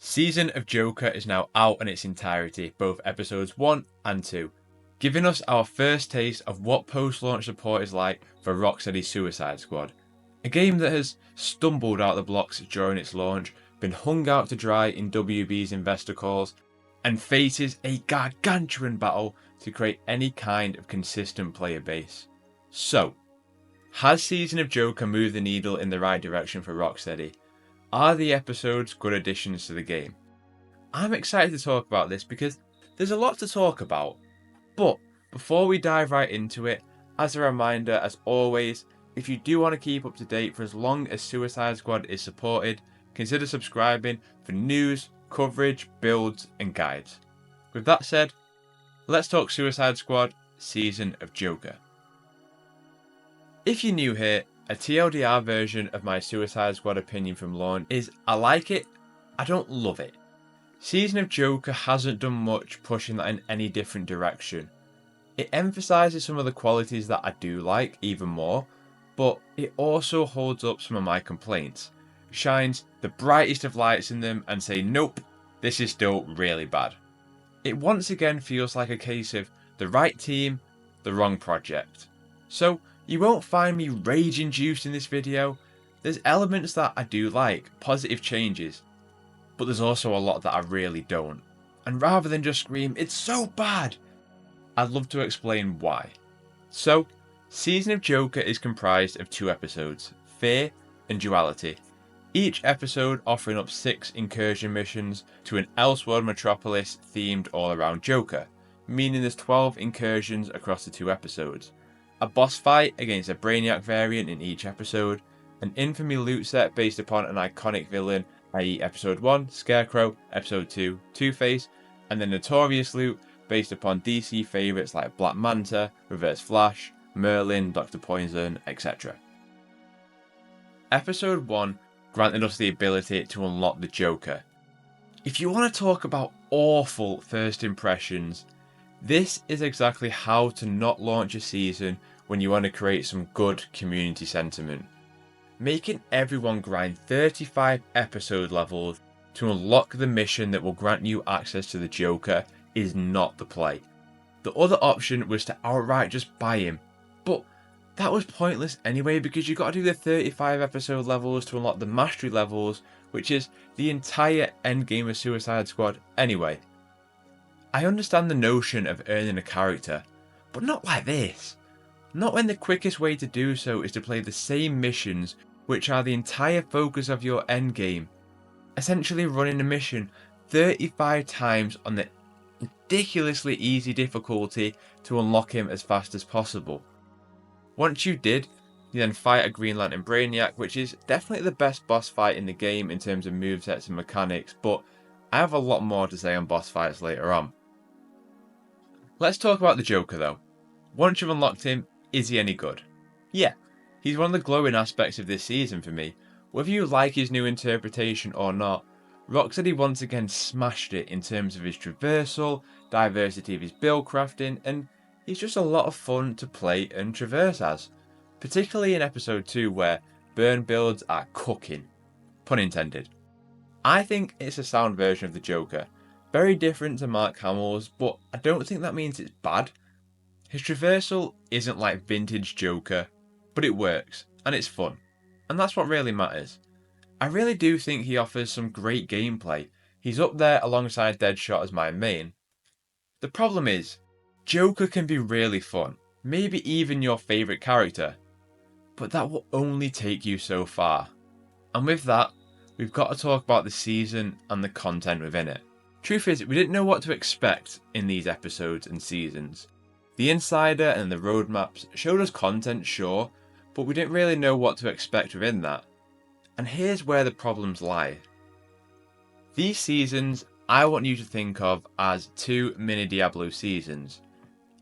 Season of Joker is now out in its entirety, both episodes 1 and 2, giving us our first taste of what post-launch support is like for Rocksteady's Suicide Squad, a game that has stumbled out the blocks during its launch, been hung out to dry in WB's investor calls, and faces a gargantuan battle to create any kind of consistent player base. So, has Season of Joker moved the needle in the right direction for Rocksteady? Are the episodes good additions to the game? I'm excited to talk about this because there's a lot to talk about. But before we dive right into it, as a reminder, as always, if you do want to keep up to date for as long as Suicide Squad is supported, consider subscribing for news, coverage, builds, and guides. With that said, let's talk Suicide Squad Season of Joker. If you're new here, a TLDR version of my Suicide Squad opinion from launch is I like it, I don't love it. Season of Joker hasn't done much pushing that in any different direction. It emphasises some of the qualities that I do like even more, but it also holds up some of my complaints, shines the brightest of lights in them and say nope, this is still really bad. It once again feels like a case of the right team, the wrong project. So you won't find me rage-induced in this video. There's elements that I do like, positive changes, but there's also a lot that I really don't. And rather than just scream, it's so bad, I'd love to explain why. So, Season of Joker is comprised of 2 episodes, Fear and Duality. Each episode offering up 6 incursion missions to an Elseworld metropolis themed all around Joker, meaning there's 12 incursions across the 2 episodes. A boss fight against a Brainiac variant in each episode, an infamy loot set based upon an iconic villain, i.e. episode 1, Scarecrow, episode 2, Two-Face, and the notorious loot based upon DC favourites like Black Manta, Reverse Flash, Merlin, Dr. Poison, etc. Episode 1 granted us the ability to unlock the Joker. If you want to talk about awful first impressions, this is exactly how to not launch a season when you want to create some good community sentiment. Making everyone grind 35 episode levels to unlock the mission that will grant you access to the Joker is not the play. The other option was to outright just buy him, but that was pointless anyway because you got to do the 35 episode levels to unlock the mastery levels, which is the entire endgame of Suicide Squad anyway. I understand the notion of earning a character, but not like this. Not when the quickest way to do so is to play the same missions which are the entire focus of your endgame. Essentially running a mission 35 times on the ridiculously easy difficulty to unlock him as fast as possible. Once you did, you then fight a Green Lantern Brainiac, which is definitely the best boss fight in the game in terms of movesets and mechanics, but I have a lot more to say on boss fights later on. Let's talk about the Joker though. Once you've unlocked him, is he any good? Yeah, he's one of the glowing aspects of this season for me. Whether you like his new interpretation or not, Rocksteady once again smashed it in terms of his traversal, diversity of his build crafting, and he's just a lot of fun to play and traverse as. Particularly in episode 2 where burn builds are cooking. Pun intended. I think it's a sound version of the Joker. Very different to Mark Hamill's, but I don't think that means it's bad. His traversal isn't like vintage Joker, but it works, and it's fun. And that's what really matters. I really do think he offers some great gameplay. He's up there alongside Deadshot as my main. The problem is, Joker can be really fun, maybe even your favourite character, but that will only take you so far. And with that, we've got to talk about the season and the content within it. Truth is, we didn't know what to expect in these episodes and seasons. The Insider and the roadmaps showed us content, sure, but we didn't really know what to expect within that. And here's where the problems lie. These seasons, I want you to think of as 2 mini Diablo seasons.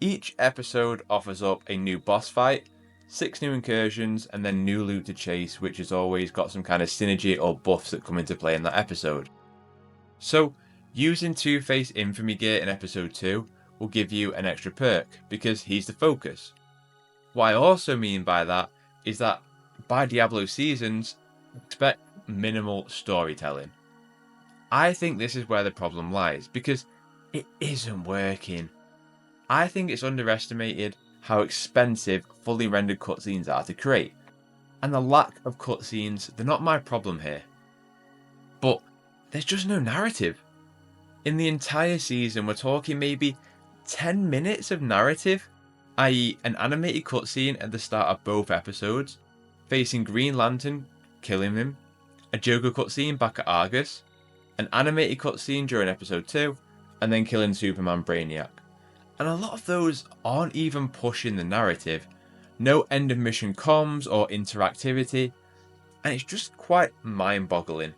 Each episode offers up a new boss fight, 6 new incursions, and then new loot to chase, which has always got some kind of synergy or buffs that come into play in that episode. So, using Two-Face infamy gear in episode 2 will give you an extra perk, because he's the focus. What I also mean by that is that by Diablo seasons, expect minimal storytelling. I think this is where the problem lies, because it isn't working. I think it's underestimated how expensive fully rendered cutscenes are to create, and the lack of cutscenes, they're not my problem here. But there's just no narrative. In the entire season, we're talking maybe 10 minutes of narrative, i.e., an animated cutscene at the start of both episodes, facing Green Lantern, killing him, a Joker cutscene back at Argus, an animated cutscene during episode 2, and then killing Superman Brainiac. And a lot of those aren't even pushing the narrative, no end of mission comms or interactivity, and it's just quite mind-boggling.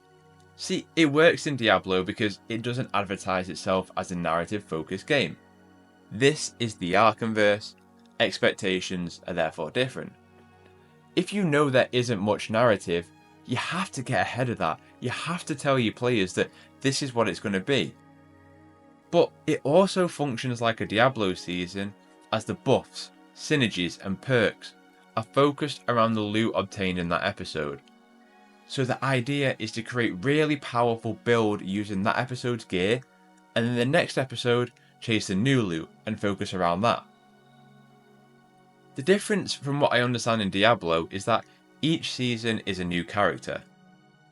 See, it works in Diablo because it doesn't advertise itself as a narrative-focused game. This is the Arkhamverse, expectations are therefore different. If you know there isn't much narrative, you have to get ahead of that. You have to tell your players that this is what it's going to be. But it also functions like a Diablo season, as the buffs, synergies and perks are focused around the loot obtained in that episode. So the idea is to create really powerful build using that episode's gear, and in the next episode chase the new loot and focus around that. The difference from what I understand in Diablo is that each season is a new character,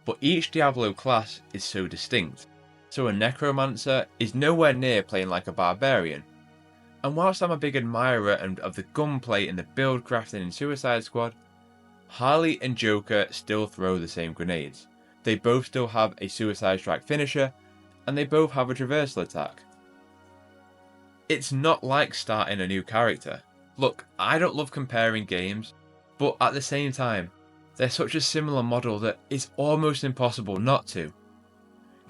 but each Diablo class is so distinct. So a Necromancer is nowhere near playing like a Barbarian. And whilst I'm a big admirer of the gunplay and the build crafting in Suicide Squad, Harley and Joker still throw the same grenades. They both still have a Suicide Strike finisher, and they both have a traversal attack. It's not like starting a new character. Look, I don't love comparing games, but at the same time, they're such a similar model that it's almost impossible not to.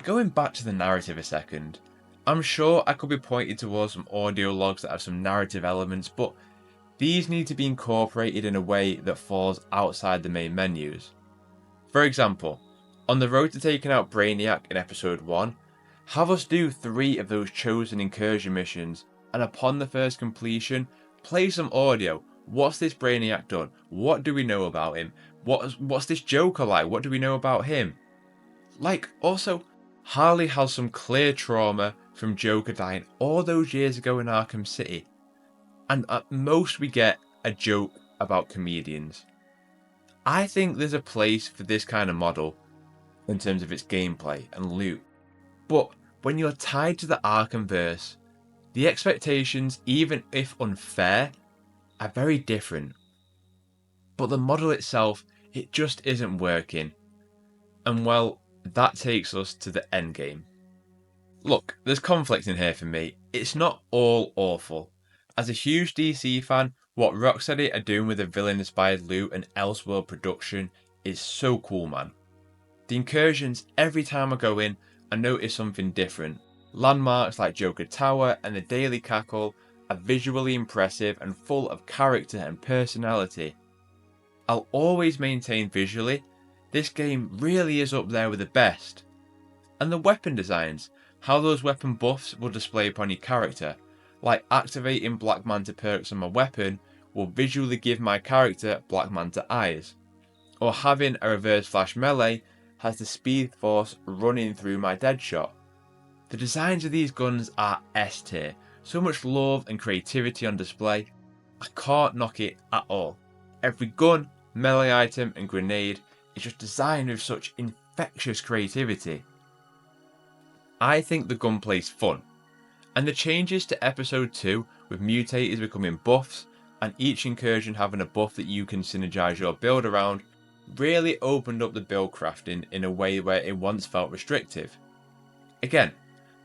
Going back to the narrative a second, I'm sure I could be pointed towards some audio logs that have some narrative elements, but these need to be incorporated in a way that falls outside the main menus. For example, on the road to taking out Brainiac in episode 1, have us do 3 of those chosen incursion missions, and upon the first completion, play some audio. What's this Brainiac done? What do we know about him? What's this Joker like? What do we know about him? Also, Harley has some clear trauma from Joker dying all those years ago in Arkham City. And at most we get a joke about comedians. I think there's a place for this kind of model in terms of its gameplay and loot. But when you're tied to the Arkhamverse, the expectations, even if unfair, are very different. But the model itself, it just isn't working. And well, that takes us to the endgame. Look, there's conflict in here for me. It's not all awful. As a huge DC fan, what Rocksteady are doing with the villain-inspired loot and Elseworld production is so cool, man. The incursions, every time I go in, I notice something different. Landmarks like Joker Tower and the Daily Cackle are visually impressive and full of character and personality. I'll always maintain visually, this game really is up there with the best. And the weapon designs, how those weapon buffs will display upon your character, like activating Black Manta perks on my weapon will visually give my character Black Manta eyes, or having a reverse flash melee has the speed force running through my Deadshot. The designs of these guns are S tier, so much love and creativity on display, I can't knock it at all. Every gun, melee item and grenade is just designed with such infectious creativity. I think the gunplay's fun, and the changes to episode 2 with mutators becoming buffs and each incursion having a buff that you can synergize your build around really opened up the build crafting in a way where it once felt restrictive. Again,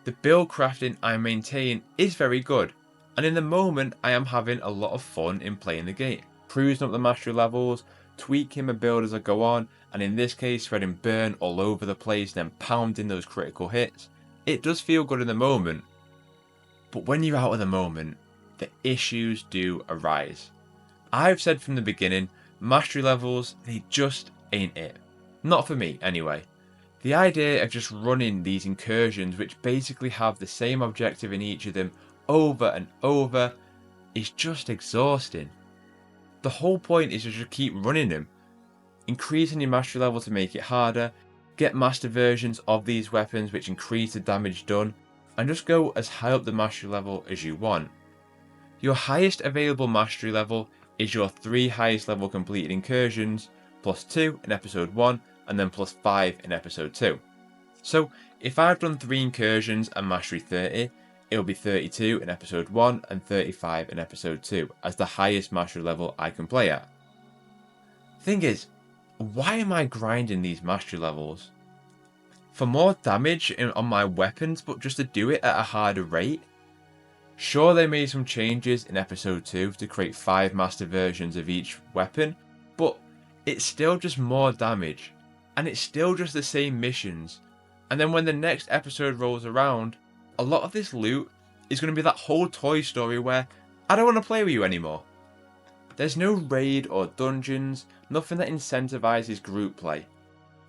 the build crafting I maintain is very good, and in the moment I am having a lot of fun in playing the game, cruising up the mastery levels, tweaking my build as I go on, and in this case spreading burn all over the place then pounding those critical hits. It does feel good in the moment, but when you're out of the moment, the issues do arise. I've said from the beginning, mastery levels, they just ain't it. Not for me, anyway. The idea of just running these incursions, which basically have the same objective in each of them over and over, is just exhausting. The whole point is to just keep running them, increasing your mastery level to make it harder, get master versions of these weapons which increase the damage done, and just go as high up the mastery level as you want. Your highest available mastery level is your 3 highest level completed incursions, plus 2 in episode 1 and then plus 5 in episode 2. So if I've done 3 incursions and mastery 30, it'll be 32 in episode 1 and 35 in episode 2 as the highest mastery level I can play at. Thing is, why am I grinding these mastery levels? For more damage on my weapons, but just to do it at a harder rate? Sure, they made some changes in episode 2 to create 5 master versions of each weapon, but it's still just more damage, and it's still just the same missions. And then when the next episode rolls around, a lot of this loot is going to be that whole Toy Story where I don't want to play with you anymore. There's no raid or dungeons, nothing that incentivizes group play.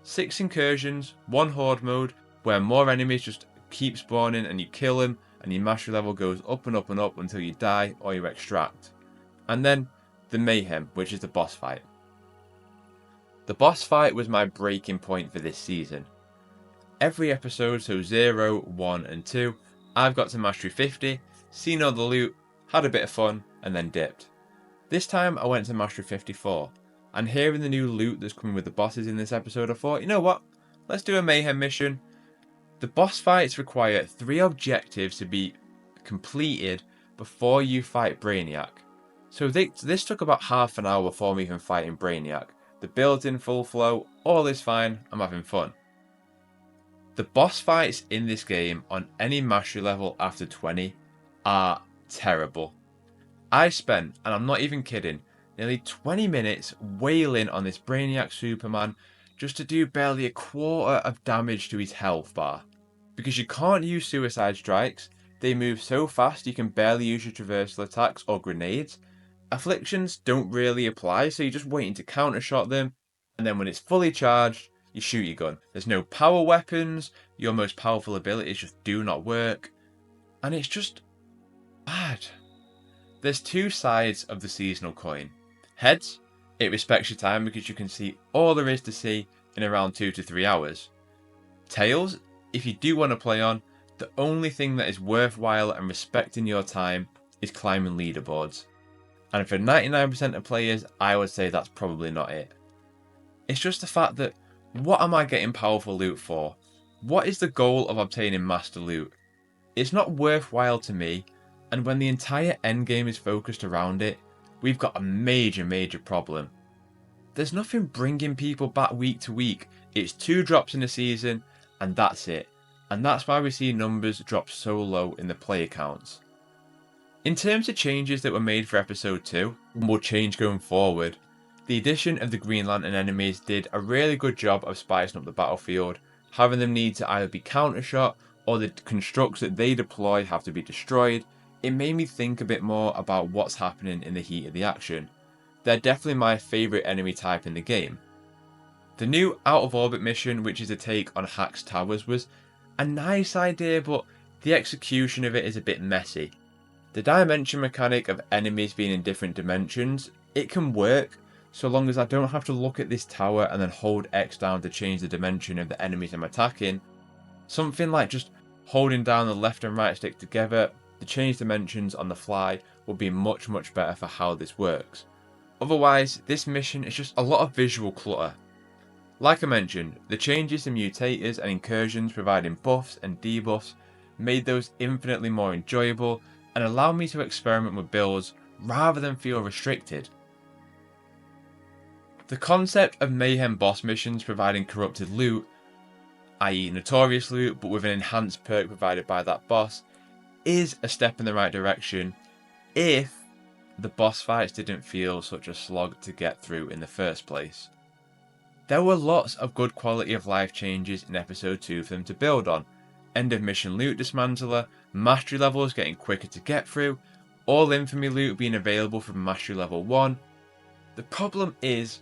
6 incursions, 1 horde mode, where more enemies just keep spawning and you kill them, and your mastery level goes up and up and up until you die or you extract. And then the mayhem, which is the boss fight. The boss fight was my breaking point for this season. Every episode, so 0, 1 and 2, I've got to mastery 50, seen all the loot, had a bit of fun, and then dipped. This time I went to mastery 54, and hearing the new loot that's coming with the bosses in this episode, I thought, you know what, let's do a mayhem mission. The boss fights require 3 objectives to be completed before you fight Brainiac. So this took about half an hour before me even fighting Brainiac. The build's in full flow, all is fine, I'm having fun. The boss fights in this game on any mastery level after 20 are terrible. I spent, and I'm not even kidding, nearly 20 minutes wailing on this Brainiac Superman just to do barely a quarter of damage to his health bar. Because you can't use suicide strikes, they move so fast you can barely use your traversal attacks or grenades. Afflictions don't really apply, so you're just waiting to counter shot them, and then when it's fully charged, you shoot your gun. There's no power weapons, your most powerful abilities just do not work, and it's just bad. There's 2 sides of the seasonal coin. Heads, it respects your time because you can see all there is to see in around 2 to 3 hours. Tails, if you do want to play on, the only thing that is worthwhile and respecting your time is climbing leaderboards. And for 99% of players, I would say that's probably not it. It's just the fact that, what am I getting powerful loot for? What is the goal of obtaining master loot? It's not worthwhile to me, and when the entire endgame is focused around it, we've got a major problem. There's nothing bringing people back week to week. It's 2 drops in a season, and that's it. And that's why we see numbers drop so low in the player counts. In terms of changes that were made for episode 2, and will change going forward, the addition of the Green Lantern enemies did a really good job of spicing up the battlefield, having them need to either be countershot or the constructs that they deploy have to be destroyed. It made me think a bit more about what's happening in the heat of the action. They're definitely my favourite enemy type in the game. The new Out of Orbit mission, which is a take on Hack's Towers, was a nice idea, but the execution of it is a bit messy. The dimension mechanic of enemies being in different dimensions, it can work, so long as I don't have to look at this tower and then hold X down to change the dimension of the enemies I'm attacking. Something like just holding down the left and right stick together to change dimensions on the fly would be much better for how this works. Otherwise, this mission is just a lot of visual clutter. Like I mentioned, the changes to mutators and incursions providing buffs and debuffs made those infinitely more enjoyable and allowed me to experiment with builds rather than feel restricted. The concept of mayhem boss missions providing corrupted loot, i.e. notorious loot but with an enhanced perk provided by that boss, is a step in the right direction if the boss fights didn't feel such a slog to get through in the first place. There were lots of good quality of life changes in episode 2 for them to build on. End of mission loot dismantler, mastery levels getting quicker to get through, all infamy loot being available from mastery level 1. The problem is,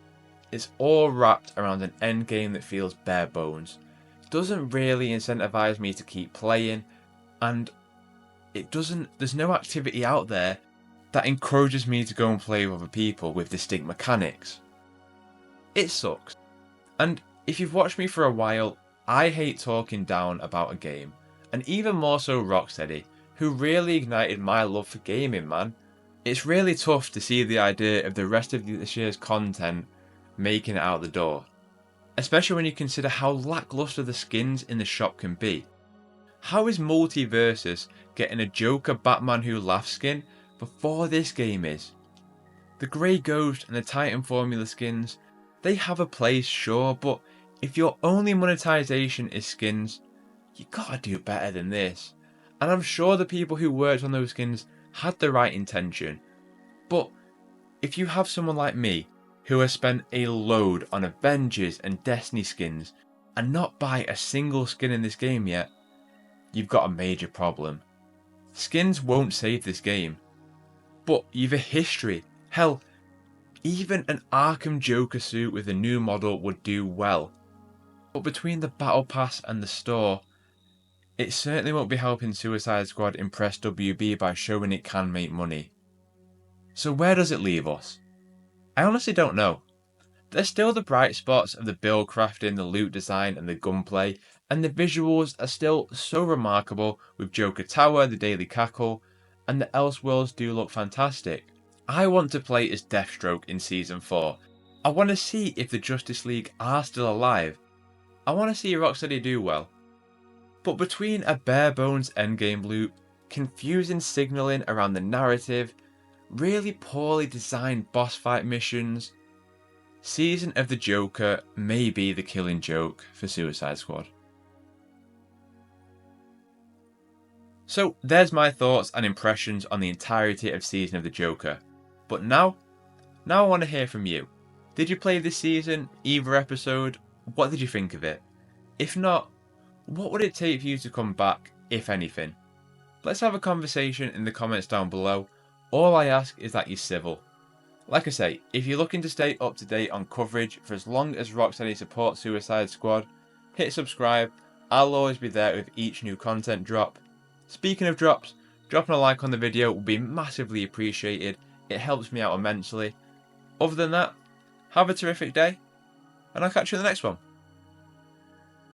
it's all wrapped around an endgame that feels bare bones. It doesn't really incentivize me to keep playing, and there's no activity out there that encourages me to go and play with other people with distinct mechanics. It sucks. And If you've watched me for a while, I hate talking down about a game, and even more so Rocksteady, who really ignited my love for gaming, man. It's really tough to see the idea of the rest of this year's content making it out the door, especially when you consider how lackluster the skins in the shop can be. How is Multiversus getting a Joker Batman Who Laughs skin before this game is? The Grey Ghost and the Titan Formula skins, they have a place, sure, but if your only monetization is skins, you gotta do better than this. And I'm sure the people who worked on those skins had the right intention. But if you have someone like me, who has spent a load on Avengers and Destiny skins, and not buy a single skin in this game yet, you've got a major problem. Skins won't save this game. But you've a history. Hell, even an Arkham Joker suit with a new model would do well. But between the Battle Pass and the store, it certainly won't be helping Suicide Squad impress WB by showing it can make money. So where does it leave us? I honestly don't know. There's still the bright spots of the build crafting, the loot design and the gunplay, and the visuals are still so remarkable with Joker Tower, the Daily Cackle, and the Elseworlds do look fantastic. I want to play as Deathstroke in Season 4. I want to see if the Justice League are still alive. I want to see Rocksteady do well. But between a bare bones endgame loop, confusing signalling around the narrative, really poorly designed boss fight missions, Season of the Joker may be the killing joke for Suicide Squad. So there's my thoughts and impressions on the entirety of Season of the Joker. But now I want to hear from you. Did you play this season, either episode? What did you think of it? If not, what would it take for you to come back, if anything? Let's have a conversation in the comments down below. All I ask is that you're civil. Like I say, if you're looking to stay up to date on coverage for as long as Rocksteady supports Suicide Squad, hit subscribe. I'll always be there with each new content drop. Speaking of drops, dropping a like on the video would be massively appreciated. It helps me out immensely. Other than that, have a terrific day, and I'll catch you in the next one.